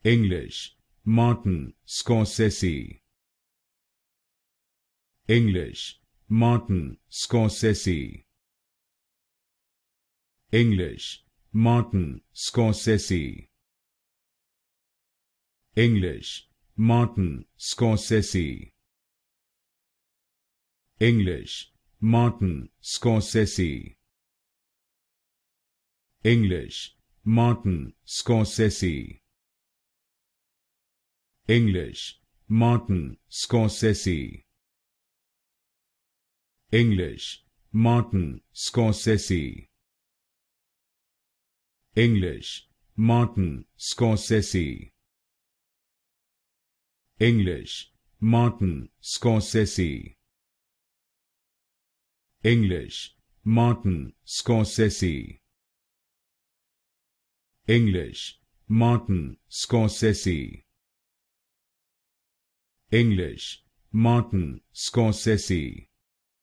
English, Martin Scorsese. English, Martin Scorsese. English, Martin Scorsese. English, Martin Scorsese. English, Martin Scorsese. English, Martin Scorsese. English, Martin Scorsese. English, Martin Scorsese. English, Martin Scorsese. English, Martin Scorsese. English, Martin Scorsese. English, Martin Scorsese. English, Martin Scorsese.